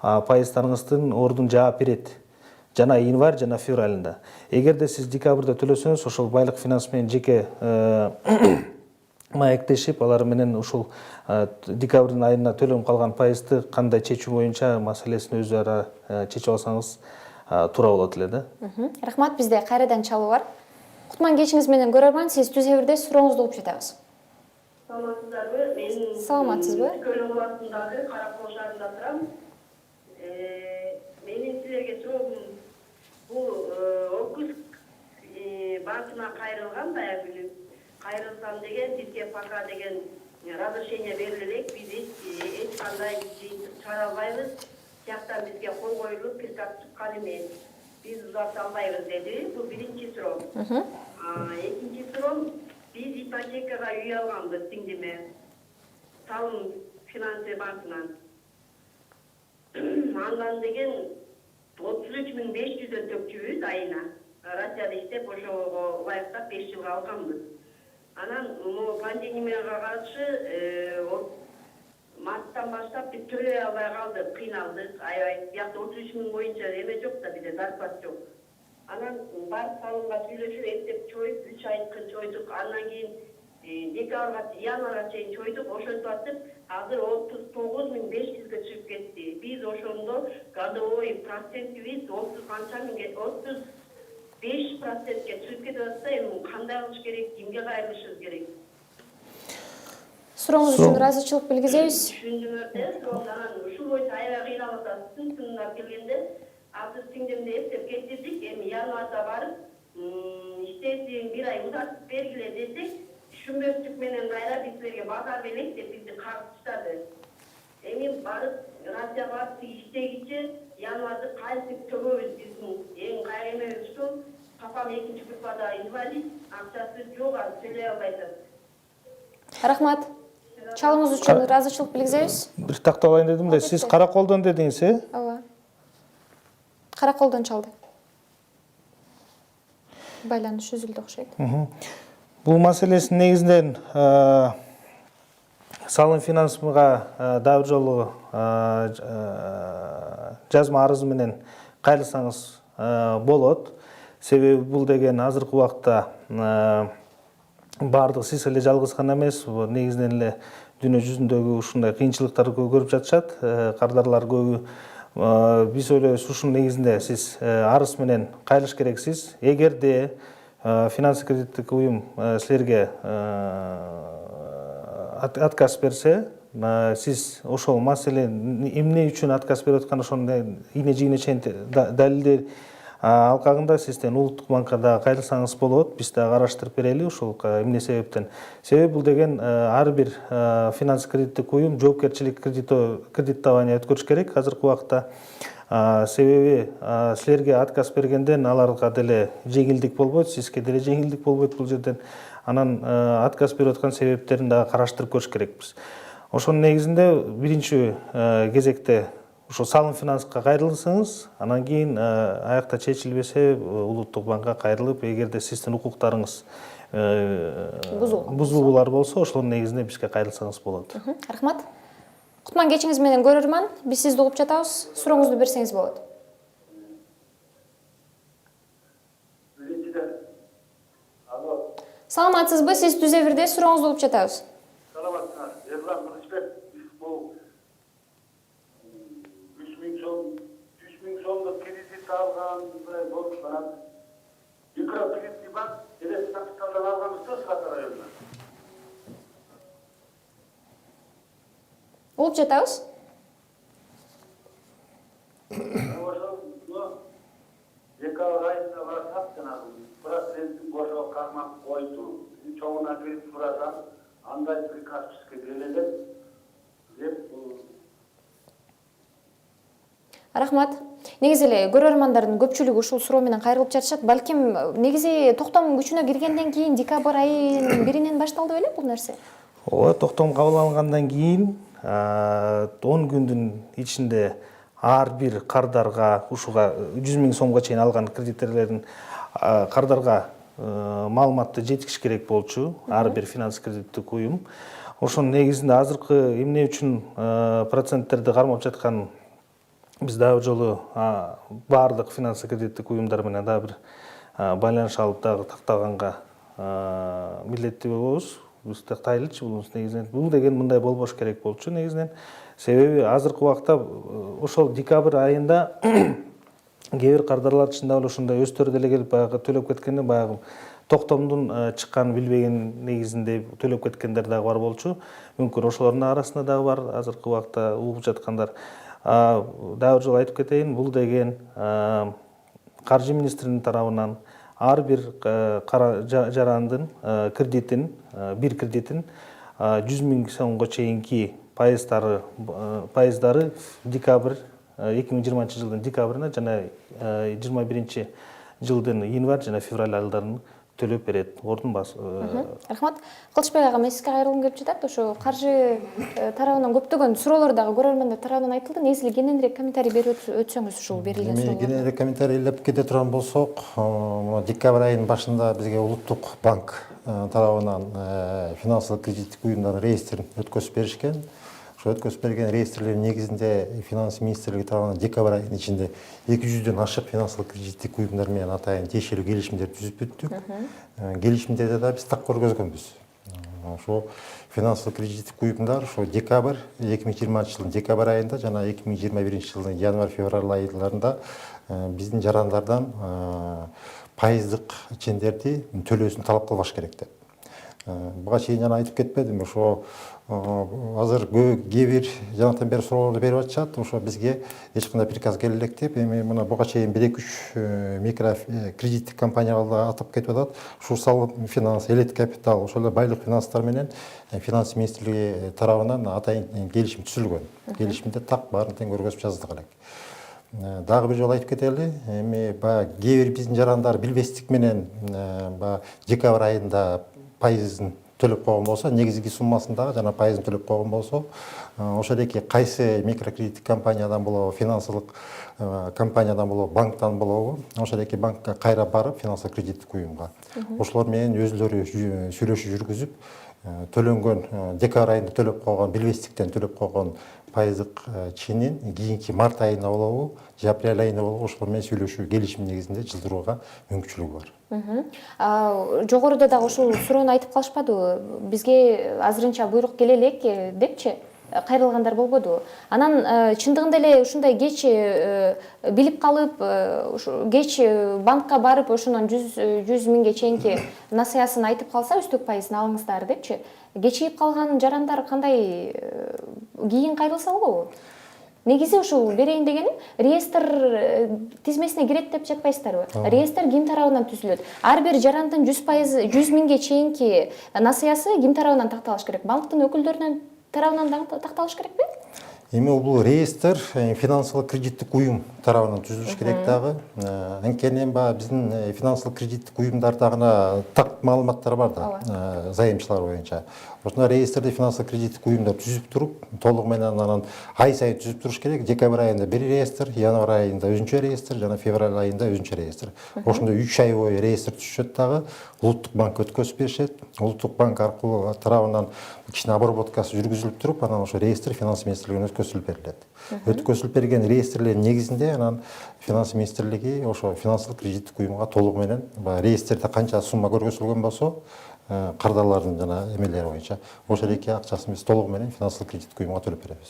пайыздарыңыздын ордун жаап берет. Жана январь, жана февралында. Эгерде сиз декабрда төлөсөңүз, ошол байлык финанс менен жеке маектешип, алар менен ушул декабрдын айына төлөнүп калган пайызды кандай чечүү боюнча маселесин өзү ара чечип алсаңыз туура болот эле да. Рахмат, бизде кайрадан чалуу бар. Кутман кечиңиз менен көрөрман, сиз түз эфирде сурооңузду угуп жатабыз. Саламатсыздарбы? Мен Саламатсызбы? Көл областындагы Каракол шаарында турам. Менин силерге суроом, бул Окус банкына кайрылган баягы кайрылсам деген, бизге пока деген разрешение берилет, биз эч кандай чара албайбыз. Тияктан бизге кол коюлуп, приказ чыккан эмес. Биз узата албайбыз деди. Бул биринчи суроом. Экинчи суроом, биз ипотекага үй алганбыз сиңдиме. Салым финансы банкынан. Андан деген 33.500 төкчүбүз айына. Россияда иштеп, ошого ылайыктап 5 жылга алганбыз. Анан пандемияга каршы марттан баштап биз төлөй албай калдык, кыйналдык, аябай. Биякта 33 миң боюнча эме жок да, бизде зарплат жок. Анан барып салымга сүйлөшүп, эптеп чоюп, 3 айткын чойдук. Андан кийин декабрга, январга чейин чойдук, ошентип атып, азыр 39.500ге чыгып кетти. Биз ошондо годовой процентибиз 30 канча миңге, 35%ке чыгып кетип атса, эми кандай кылыш керек, кимге кайрылышыбыз керек? Сурооңуз үчүн ыраазычылык билгизебиз. Түшүндүңөр, анан ушул боюнча аябай кыйналып атасыз, чынына келгенде, азыр сиңдимди эптеп кетирдик, эми январда барып, иштесиң бир ай узатып бергиле десек, түшүнбөстүк менен кайра биз силерге базар белек деп бизди кагытыштады. Эми барып Россияга барып иштегичи январды кайтып төлөбүз, биздин эң кайрымыбыз ушул. Папам 2-нчи группада инвалид, акчасы жок, азыр төлөй албайт. Рахмат. Чалыңыз үчүн ыраазычылык билгизебиз. Бир тактап алайын дедим да, сиз Караколдон дедиңиз, Ооба. Караколдон чалды. Байланыш үзүлдү окшойт. Бул маселесин негизинен салым финансмага дагы бир жолу жазма арыз менен кайрылсаңыз болот. Себеби бул деген азыркы убакта баардык сиз эле жалгыз гана эмес, негизинен эле дүйнө жүзүндөгү ушундай кыйынчылыктарды көрүп жатышат. Кардарлар көбү. Биз ойлойбуз ушунун негизинде сиз арыз менен кайрылыш керексиз. Эгерде финансы кредиттик уюм силерге отказ берсе, сиз ошол маселе эмне үчүн отказ берип аткан ошону ийне жийине чейин далилдер алкагында сизден улуттук банкка да кайрылсаңыз болот. Биз да караштырып берели ушул эмне себептен. Себеби бул деген ар бир финансы кредиттик уюм жоопкерчилик кредитование өткөрүш керек азыркы убакта. Себеби силерге отказ бергенден аларга деле жеңилдик болбойт, сизге деле жеңилдик болбойт бул жерден. Анан отказ берип аткан себептерин да караштырып көрүш керекпиз. Ошонун негизинде биринчи кезекте ошо салым финанска кайрылсаңыз, анан кийин аякта чечилбесе улуттук банкка кайрылып, эгерде сиздин укуктарыңыз бузулуулар болсо, ошонун негизинде бизге кайрылсаңыз болот. Рахмат. Кутман кечиңиз менен көрөрман. Биз сизди угуп жатабыз. Сурооңузду берсеңиз болот. Саламатсызбы? Сиз түз эфирде сурооңузду угуп жатабыз. Саламатсыздар. Ерлан Мырышбек, бул 3.000 сомдук кредит алгандай болуп анан микрокредитный банк эле капиталдан алганбыз Саата районунан. Угуп жатабыз. Ошону декабрь айында барсак жанагы проценттин ошо кармап койду. Чоңуна кредит сурасам, андай приказ бизге берилет деп. Рахмат. Негизи эле көрөрмандардын көпчүлүгү ушул суроо менен кайрылып жатышат. Балким негизи токтом күчүнө киргенден кийин декабрь айынын 1-инен башталды беле бул нерсе? Ооба, токтом кабыл алынгандан кийин 10 күндүн ичинде ар бир кардарга ушуга 100 000 сомго чейин алган кредиттерлердин кардарга маалыматты жеткиш керек болчу, ар бир финанс кредиттик уюм. Ошонун негизинде азыркы эмне үчүн проценттерди кармап жаткан биз дагы жолу баардык финанс кредиттик уюмдар менен дагы бир байланыш алып дагы тактаганга милдеттүү болобуз. Биз тактайлычы бул негизинен. Бул деген мындай болбош керек болчу негизинен. Себеби азыркы убакта ошол декабрь айында кээ бир кардарлар чындап эле ушундай өздөрү деле келип баягы төлөп кеткенде баягы токтомдун чыкканын билбеген негизинде төлөп кеткендер дагы бар болчу. Мүмкүн ошолордун арасында дагы бар азыркы убакта угуп жаткандар. Дагы бир жолу айтып кетейин, бул деген каржы министринин тарабынан ар бир жарандын кредитин, бир кредитин 100 000 сомго чейинки пайыздары декабрь 2020 жылдын декабрына жана 21 жылдын январь жана февраль айларына төлөп берет. Ордун бас. Рахмат. Кылычбек ага, мен сизге кайрылгым келип жатат. Ошо каржы тарабынан көптөгөн суроолор дагы көрөрмөндөр тарабынан айтылды. Негизи кененирээк комментарий берип өтсөңүз ушул берилген суроолорго. Кененирээк комментарий илеп кете турган болсок, декабрь айынын башында бизге улуттук банк тарабынан финансылык кредиттик уюмдардын реестрин өткөзүп беришкен. Ошо өткөзүп берген реестрлердин негизинде финанс министрлиги тарабынан декабрь айынын ичинде 200дөн ашык финансылык кредиттик уюмдар менен атайын тиешелүү келишимдерди түзүп бүттүк. Келишимдерди да биз так көргөзгөнбүз. Ошо финансылык кредиттик уюмдар ошо декабрь 2020 жылдын декабрь айында жана 2021 жылдын январь февраль айларында биздин жарандардан пайыздык чендерди төлөөсүн талап кылбаш керек деп. Буга чейин жана айтып кетпедимби, ошо азыр кээ бир жанатан бери суроолорду берип атышат. Ошо бизге эч кандай приказ келе элек деп, эми мына буга чейин 1-2 микрокредиттик компаниялар да атап кетип атат. Ушул салым финанс, элит капитал, ошол эле байлык финанстар менен финанс министрлиги тарабынан атайын келишим түзүлгөн. Келишимде так баарын тең көргөзүп жаздык элек. Дагы бир жолу айтып кетели, эми баягы кээ бир биздин жарандар билбестик менен декабрь айында пайыздын төлөп койгон болсо, негизги суммасындагы жана пайызын төлөп койгон болсо, ошодеки кайсы микрокредиттик компаниядан болобу, финансылык компаниядан болобу, банктан болобу, ошодеки банкка кайра барып, финансылык кредиттик уюмга ошолор менен өзүлөрү сүйлөшүү жүргүзүп, төлөнгөн декабрь айында төлөп койгон, билбестиктен төлөп койгон пайыздык ченин кийинки март айында болобу же апрель айында болобу ошолор менен сүйлөшүү келишим негизинде жылдырууга мүмкүнчүлүгү бар. Жогоруда дагы ушул суроону айтып калышпадыбы? Бизге азырынча буйрук келе элек депчи кайрылгандар болбодубу? Анан чындыгында эле ушундай кеч билип калып, кеч банкка барып ошонун 100 миңге чейинки насыясын айтып калса, үстүк пайызын алыңыздар депчи, кечиип калган жарандар кандай кийин кайрылса болобу? Негизи ушул берейин дегеним, реестр тизмесине кирет деп жатпайсыздарбы? Реестр ким тарабынан түзүлөт? Ар бир жарандын 100 миңге чейинки насыясы ким тарабынан такталыш керек? Банктын өкүлдөрүнүн тарабынан такталыш керекпи? Эми бул реестр финансылык кредиттик уюм тарабынан түзүлүш керек дагы. Анткени биздин финансылык кредиттик уюмдардагы так маалыматтар бар да, зайымчылар боюнча. Ошондо реестрди финансылык кредиттик уюмдар түзүп туруп, толугу менен анан ай сайын түзүп туруш керек. Декабрь айында бир реестр, январь айында өзүнчө реестр жана февраль айында өзүнчө реестр. Ошондо 3 ай бою реестр түзүшөт дагы. Улуттук банк өткөзүп беришет. Улуттук банк аркылуу тарабынан кичине обработкасы жүргүзүлүп туруп, анан ошо реестр финанс министрлигине өткөзүлүп берилет. Өткөзүлүп берген реестрлердин негизинде анан финанс министрлиги ошо финансылык кредиттик уюмга толугу менен реестрде канча сумма көргөзүлгөн болсо, кардарлардын жана эмелери боюнча ошодеки акчасын биз толугу менен финансылык кредиттик уюмга төлөп беребиз.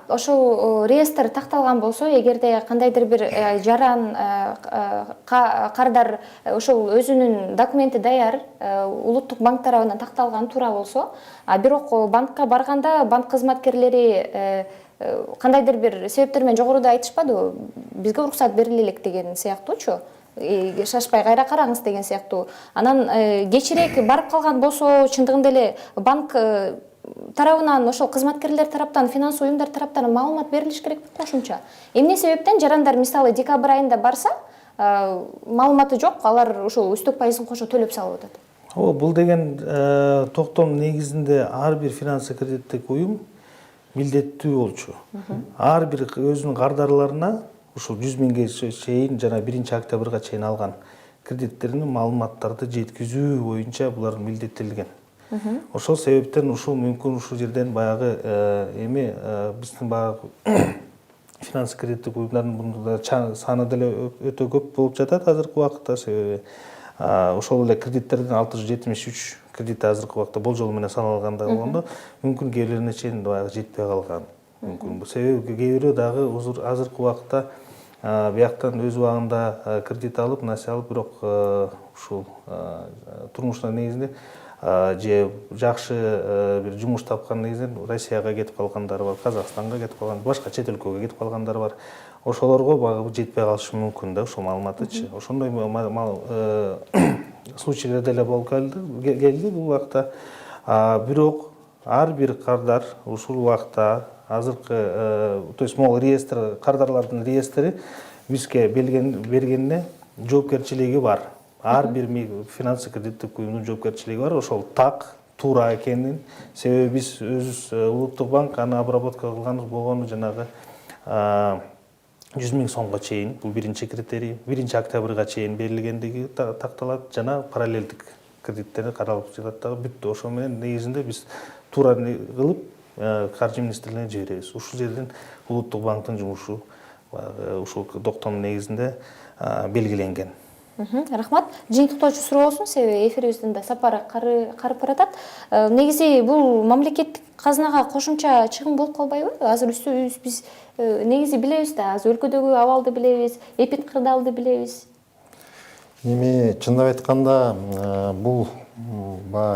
Ошол реестр такталган болсо, эгерде кандайдыр бир жаран кардар ошол өзүнүн документи даяр улуттук банк тарабынан такталган туура болсо, бирок банкка барганда банк кызматкерлери кандайдыр бир себептер менен жогоруда айтышпадыбы? Бизге уруксат бериле элек деген сыяктуучу. Шашпай кайра караңыз деген сыяктуу. Анан кечирээк барып калган болсо, чындыгында эле банк тарабынан, ошол кызматкерлер тараптан, финанс уюмдар тараптан маалымат берилиш керек кошумча. Эмне себептен жарандар мисалы декабрь айында барса, маалыматы жок, алар ошол үстөк пайызын кошо төлөп салып атат. Бул деген токтом негизинде ар бир финанс кредиттик уюм милдеттүү болчу. Ар бир өзүнүн кардарларына ушул 100 миңге чейин жана 1-октябрга чейин алган кредиттеринин маалыматтарды жеткизүү боюнча булар милдеттелген. Ошол себептен ушул мүмкүн ушул жерден баягы биздин баягы финанс кредиттик уюмдардын саны деле өтө көп болуп жатат азыркы убакытта, себеби ошол эле кредиттердин 673 кредит азыркы убакытта болжол менен саналганда болгондо мүмкүн кээ бирлерине чейин баягы жетпей калган мүмкүн. Себеби кээ бирөө дагы азыркы убакытта бияктан өз убагында кредит алып, насыя алып, бирок ушул турмуштун негизинде же жакшы бир жумуш тапкан негизинен Россияга кетип калгандар бар, Казакстанга кетип калган, башка чет өлкөгө кетип калгандар бар. Ошолорго баягы жетпей калышы мүмкүн да ушул маалыматычы. Ошондой случайлар деле болуп келди бул убакта. Бирок ар бир кардар ушул убакта азыркы, то есть могул реестр, кардарлардын реестри бизге бергенине жоопкерчилиги бар. Ар бир финанс кредиттик уюмдун жоопкерчилиги бар. Ошол так, туура экенин, себеби биз өзүбүз улуттук банк аны обработка кылган болгону жанагы 100 миң сомго чейин, бул биринчи критерий, 1-октябрга чейин берилгендиги такталат, жана параллелдик кредиттерди каралып жатат дагы бүттү. Ошол менен негизинде биз туура кылып каржы министрлигине жиберебиз. Ушул жерден улуттук банктын жумушу ушул доктом негизинде белгиленген. Рахмат. Жыйынтыктоочу суроо болсун, себеби эфирибиздин да сапары карып баратат. Негизи бул мамлекеттик казынага кошумча чыгым болуп калбайбы? Азыр үстүбүз биз негизи билебиз да, азыр өлкөдөгү абалды билебиз, эпид кырдаалды билебиз. Эми чындап айтканда бул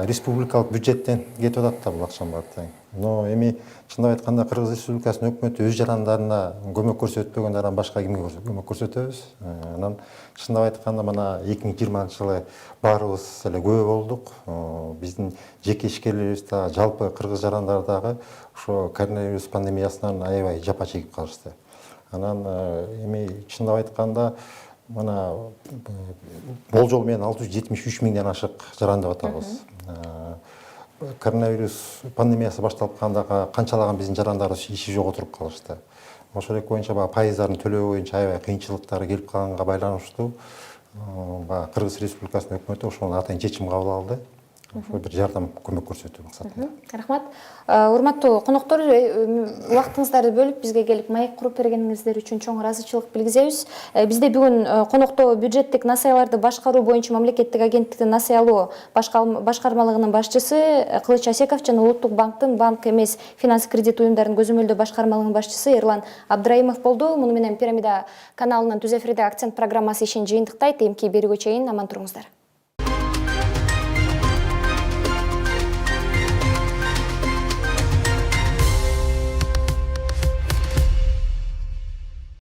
республикалык бюджеттен кетип атат да бул акчанын баары. Но эми чындап айтканда Кыргыз Республикасынын өкмөтү өз жарандарына көмөк көрсөтпөгөндардан башка кимге көмөк көрсөтөбүз? Анан чындап айтканда мына 2020-жылы баарыбыз эле күбө болдук. Биздин жеке ишкерлерибиз да, жалпы кыргыз жарандар дагы ошо коронавирус пандемиясынан аябай жапа чегип калышты. Анан эми чындап айтканда мына болжол менен 673 миңден ашык жаран деп атабыз. коронавирус пандемиясы башталып калганда канчалаган биздин жарандарыбыз иши жок отуруп калышты. Ошол эки боюнча баягы пайыздарын төлөө боюнча аябай кыйынчылыктар келип калганга байланыштуу баягы Кыргыз Республикасынын өкмөтү ошол атайын чечим кабыл алды. Ошол бир жардам көмөк көрсөтүү максатында. Рахмат. Урматтуу коноктор, убактыңыздарды бөлүп бизге келип маек куруп бергениңиздер үчүн чоң ыраазычылык билгизебиз. Бизде бүгүн конокто бюджеттик насыяларды башкаруу боюнча мамлекеттик агенттиктин насыялоо башкармалыгынын башчысы Кылыч Асеков жана Улуттук банктын банк эмес финанс кредит уюмдарын көзөмөлдөө башкармалыгынын башчысы Эрлан Абдраимов болду. Муну менен Пирамида каналынын түз эфирде акцент программасы ишин жыйынтыктайт. Эмки берүүгө чейин аман туруңуздар.